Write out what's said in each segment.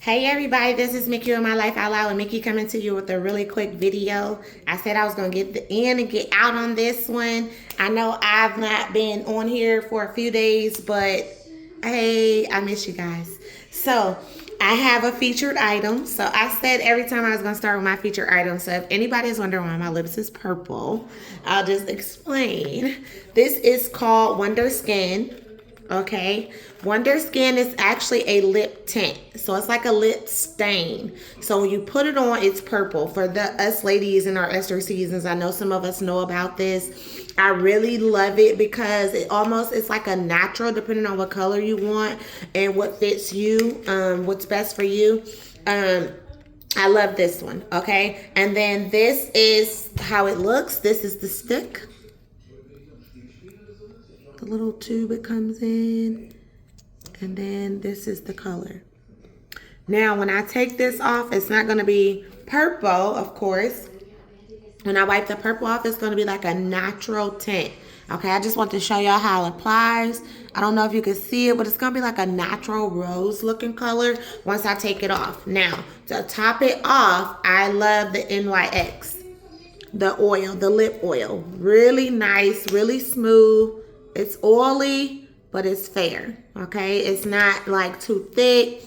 Hey everybody, this is Mickey with My Life Out Loud, and Mickey coming to you with a really quick video. I said I was going to get the in and get out on this one. I know I've not been on here for a few days, but hey, I miss you guys. So I have a featured item. So I said every time I was going to start with my featured item. So if anybody's wondering why my lips is purple, I'll just explain. This is called Wonder Skin. Okay, Wonder Skin is actually a lip tint, so it's like a lip stain. So when you put it on, it's purple. For us ladies in our ester seasons, I know some of us know about this. I really love it because it's like a natural, depending on what color you want and what fits you, what's best for you. I love this one. Okay, and then this is how it looks. This is the stick. The little tube it comes in, and then this is the color. Now when I take this off, it's not going to be purple, of course. When I wipe the purple off, it's going to be like a natural tint. Okay, I just want to show y'all how it applies. I don't know if you can see it, but it's going to be like a natural rose looking color once I take it off. Now, to top it off, I love the NYX, the oil, the lip oil. Really nice, really smooth. It's oily, but it's fair, okay? It's not like too thick.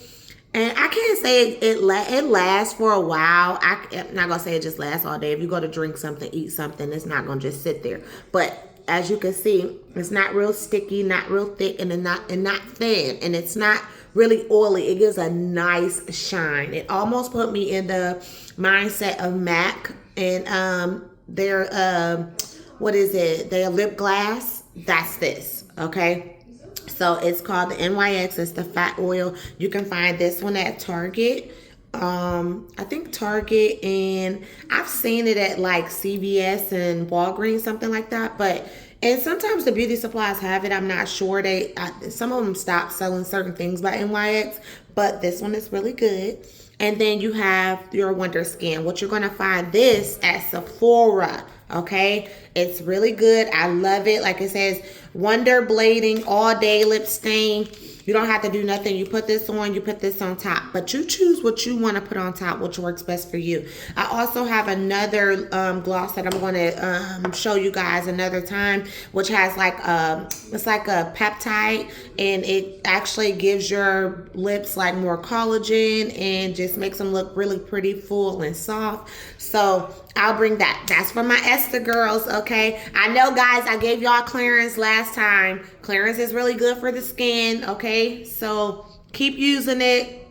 And I can't say it lasts for a while. I'm not going to say it just lasts all day. If you go to drink something, eat something, it's not going to just sit there. But as you can see, it's not real sticky, not real thick, and not thin. And it's not really oily. It gives a nice shine. It almost put me in the mindset of MAC and their, what is it? Their lip gloss. That's this, okay? So it's called the NYX. It's the fat oil. You can find this one at Target. I think Target, and I've seen it at like CVS and Walgreens, something like that. And sometimes the beauty supplies have it. I'm not sure. Some of them stopped selling certain things by NYX, but this one is really good. And then you have your Wonder Skin. What you're going to find this at Sephora. Okay, it's really good. I love it. Like it says, Wonder Blading All Day Lip Stain. You don't have to do nothing. You put this on, you put this on top. But you choose what you want to put on top, which works best for you. I also have another gloss that I'm going to show you guys another time, which has like it's like a peptide, and it actually gives your lips like more collagen and just makes them look really pretty, full and soft. So I'll bring that. That's for my Esther girls, okay? I know, guys, I gave y'all clearance last time. Clearance is really good for the skin, okay? So keep using it.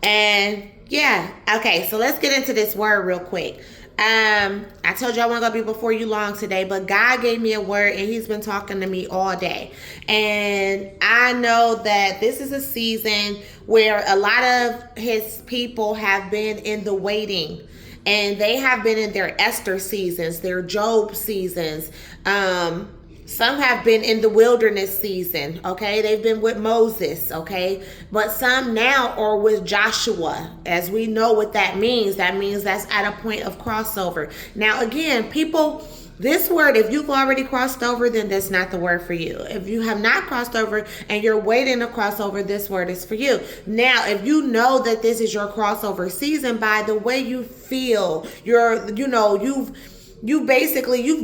And yeah, okay, so let's get into this word real quick. I told you I wasn't gonna be before you long today, but God gave me a word, and he's been talking to me all day. And I know that this is a season where a lot of his people have been in the waiting. And they have been in their Esther seasons, their Job seasons. Some have been in the wilderness season, okay? They've been with Moses, okay? But some now are with Joshua. As we know what that means that's at a point of crossover. Now, again, people, this word, if you've already crossed over, then that's not the word for you. If you have not crossed over and you're waiting to cross over, this word is for you. Now, if you know that this is your crossover season, by the way you feel, you've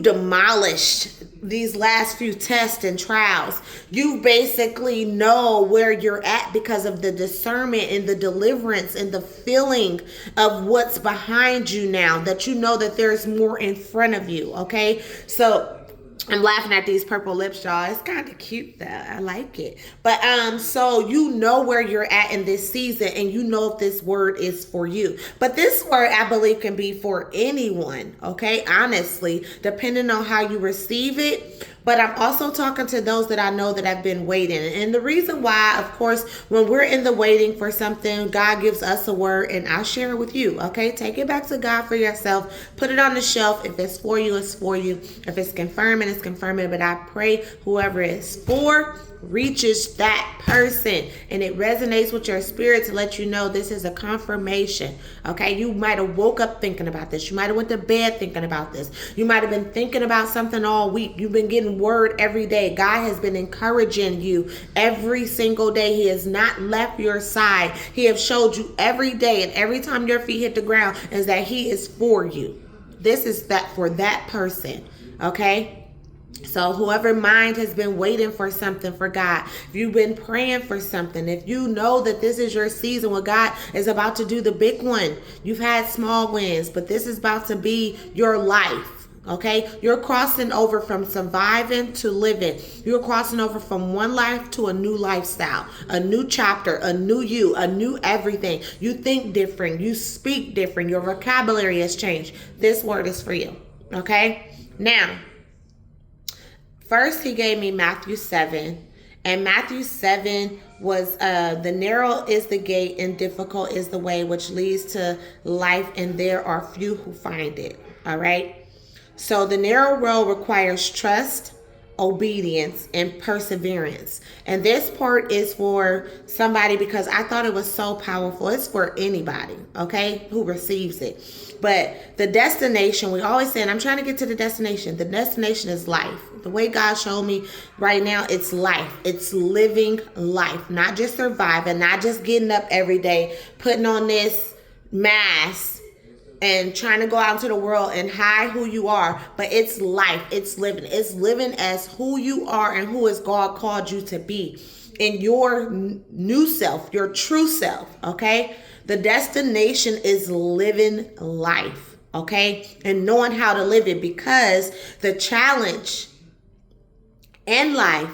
demolished these last few tests and trials. You basically know where you're at because of the discernment and the deliverance and the feeling of what's behind you now, that you know that there's more in front of you, okay? So I'm laughing at these purple lips, y'all. It's kind of cute though. I like it. But so you know where you're at in this season, and you know if this word is for you. But this word, I believe, can be for anyone, okay? Honestly, depending on how you receive it. But I'm also talking to those that I know that have been waiting. And the reason why, of course, when we're in the waiting for something, God gives us a word, and I'll share it with you, okay? Take it back to God for yourself. Put it on the shelf. If it's for you, it's for you. If it's confirming, it's confirming. But I pray whoever it's for, reaches that person and it resonates with your spirit to let you know this is a confirmation. Okay, you might have woke up thinking about this. You might have went to bed thinking about this. You might have been thinking about something all week. You've been getting word every day. God has been encouraging you every single day. He has not left your side. He has showed you every day, and every time your feet hit the ground, is that he is for you. This is that for that person. Okay. So whoever mind has been waiting for something for God, if you've been praying for something, if you know that this is your season where God is about to do the big one, you've had small wins, but this is about to be your life. Okay, you're crossing over from surviving to living. You're crossing over from one life to a new lifestyle, a new chapter, a new you, a new everything. You think different, you speak different, your vocabulary has changed. This word is for you. Okay, now, first, he gave me Matthew 7. And Matthew 7 was the narrow is the gate and difficult is the way which leads to life, and there are few who find it. All right. So the narrow road requires trust, obedience, and perseverance. And this part is for somebody because I thought it was so powerful. It's for anybody, okay, who receives it. But the destination, we always say, and I'm trying to get to the destination. The destination is life. The way God showed me right now, it's life. It's living life, not just surviving, not just getting up every day, putting on this mask and trying to go out into the world and hide who you are. But it's life. It's living. It's living as who you are and who is God called you to be in your new self, your true self. Okay. The destination is living life. Okay. And knowing how to live it, because the challenge in life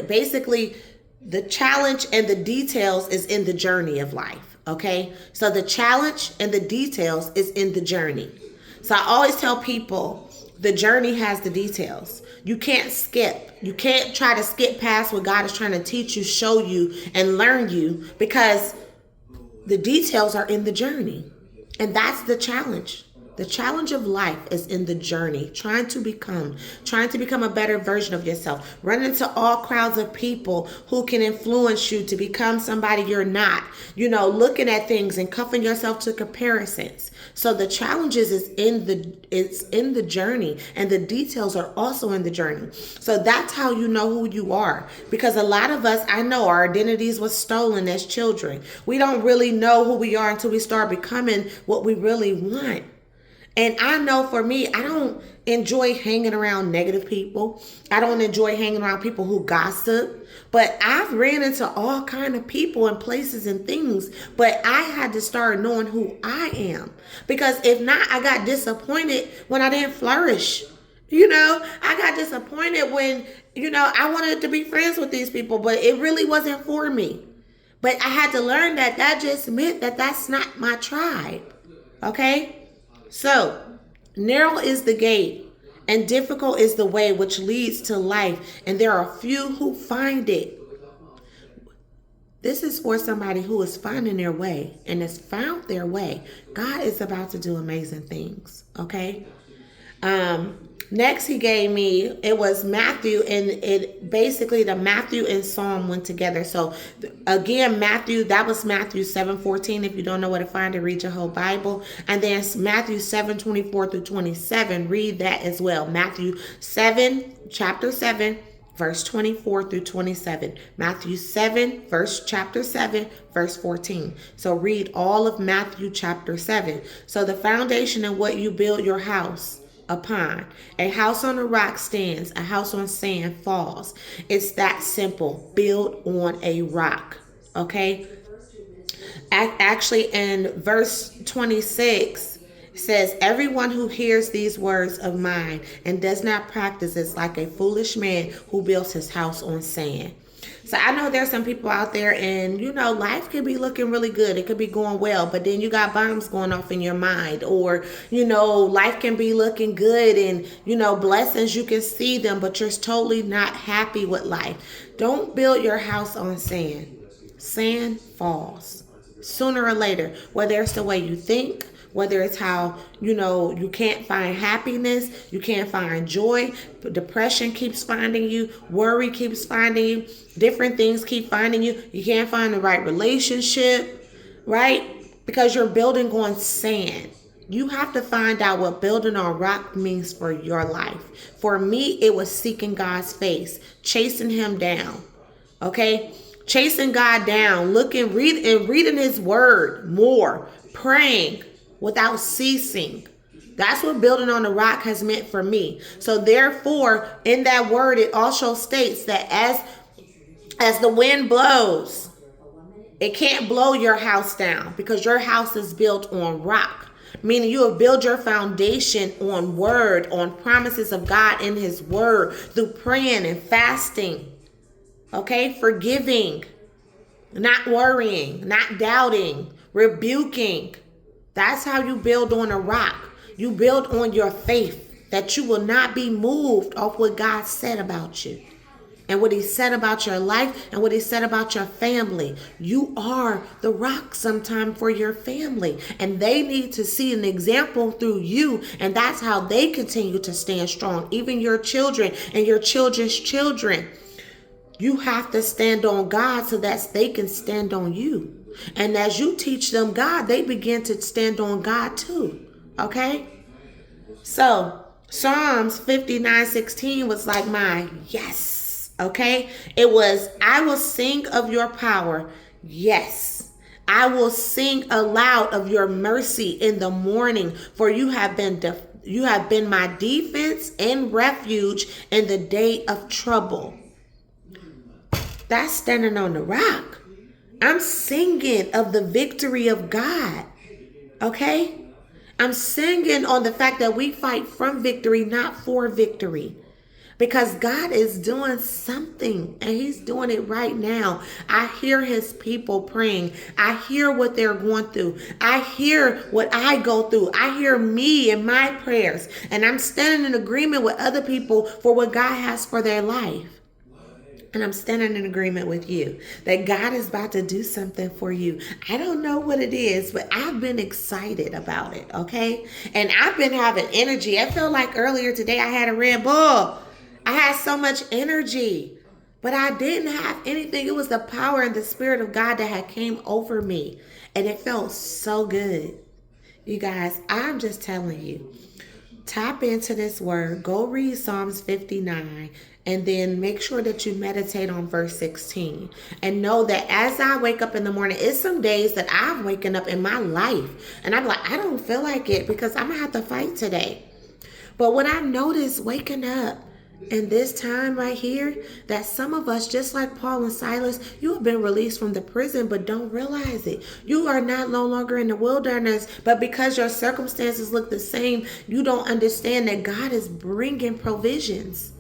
basically the challenge and the details is in the journey of life. Okay, so the challenge and the details is in the journey. So I always tell people the journey has the details. You can't skip. You can't try to skip past what God is trying to teach you, show you, and learn you, because the details are in the journey. And that's the challenge. The challenge of life is in the journey, trying to become a better version of yourself. Run into all crowds of people who can influence you to become somebody you're not. Looking at things and cuffing yourself to comparisons. So the challenges is in the journey, and the details are also in the journey. So that's how you know who you are. Because a lot of us, I know our identities was stolen as children. We don't really know who we are until we start becoming what we really want. And I know for me, I don't enjoy hanging around negative people. I don't enjoy hanging around people who gossip. But I've ran into all kind of people and places and things. But I had to start knowing who I am. Because if not, I got disappointed when I didn't flourish. I got disappointed when, I wanted to be friends with these people, but it really wasn't for me. But I had to learn that just meant that that's not my tribe. Okay? So, narrow is the gate and difficult is the way which leads to life, and there are few who find it. This is for somebody who is finding their way and has found their way. God is about to do amazing things, okay? Next he gave me, it was Matthew, and it basically the Matthew and Psalm went together. So again, that was Matthew 7:14. If you don't know where to find it, read your whole Bible. And then Matthew 7:24 through 27, read that as well. Matthew 7, chapter 7, verse 24 through 27. Matthew 7, chapter 7, verse 14. So read all of Matthew chapter 7. So the foundation of what you build your house upon. A house on a rock stands, a house on sand falls. It's that simple. Build on a rock. Okay? Actually, in verse 26, it says, everyone who hears these words of mine and does not practice is like a foolish man who builds his house on sand. So I know there's some people out there, and life could be looking really good. It could be going well, but then you got bombs going off in your mind, or life can be looking good, and blessings, you can see them, but you're totally not happy with life. Don't build your house on sand. Sand falls sooner or later, whether it's the way you think, whether it's how, you can't find happiness, you can't find joy, depression keeps finding you, worry keeps finding you, different things keep finding you, you can't find the right relationship, right? Because you're building on sand. You have to find out what building on rock means for your life. For me, it was seeking God's face, chasing him down. Okay? Chasing God down, reading his word more, praying without ceasing. That's what building on the rock has meant for me. So therefore, in that word, it also states that as the wind blows, it can't blow your house down because your house is built on rock. Meaning you have built your foundation on word, on promises of God in his word, through praying and fasting. Okay? Forgiving, not worrying, not doubting, rebuking. That's how you build on a rock. You build on your faith that you will not be moved off what God said about you. And what he said about your life and what he said about your family. You are the rock sometime for your family. And they need to see an example through you. And that's how they continue to stand strong. Even your children and your children's children. You have to stand on God so that they can stand on you. And as you teach them God, they begin to stand on God too. Okay? So Psalms 59:16 was like my yes. Okay, it was, I will sing of your power. Yes, I will sing aloud of your mercy in the morning, for you have been my defense and refuge in the day of trouble. That's standing on the rock. I'm singing of the victory of God. Okay, I'm singing on the fact that we fight from victory, not for victory. Because God is doing something and he's doing it right now. I hear his people praying. I hear what they're going through. I hear what I go through. I hear me and my prayers. And I'm standing in agreement with other people for what God has for their life. And I'm standing in agreement with you that God is about to do something for you. I don't know what it is, but I've been excited about it, okay? And I've been having energy. I feel like earlier today I had a Red Bull. I had so much energy, but I didn't have anything. It was the power and the Spirit of God that had came over me, and it felt so good. You guys, I'm just telling you, tap into this word. Go read Psalms 59, and then make sure that you meditate on verse 16. And know that as I wake up in the morning, it's some days that I've waken up in my life, and I'm like, I don't feel like it because I'm going to have to fight today. But what I noticed waking up, in this time right here, that some of us, just like Paul and Silas, you have been released from the prison, but don't realize it. You are not no longer in the wilderness, but because your circumstances look the same, you don't understand that God is bringing provisions.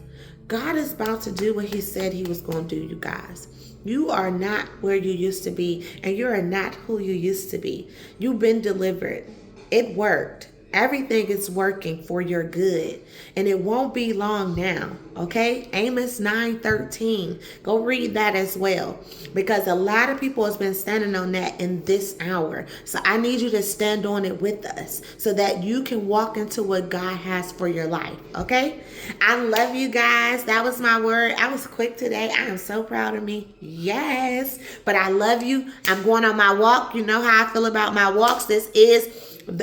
God is about to do what he said he was going to do, you guys. You are not where you used to be, and you are not who you used to be. You've been delivered. It worked. Everything is working for your good. And it won't be long now. Okay? Amos 9:13. Go read that as well. Because a lot of people has been standing on that in this hour. So I need you to stand on it with us so that you can walk into what God has for your life. Okay? I love you guys. That was my word. I was quick today. I am so proud of me. Yes. But I love you. I'm going on my walk. You know how I feel about my walks.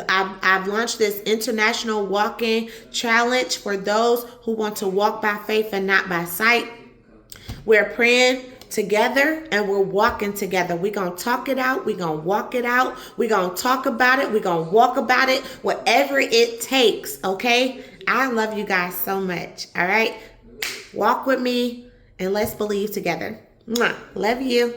I've launched this international walking challenge for those who want to walk by faith and not by sight. We're praying together and we're walking together. We're going to talk it out. We're going to walk it out. We're going to talk about it. We're going to walk about it, whatever it takes. Okay? I love you guys so much. All right? Walk with me and let's believe together. Mwah. Love you.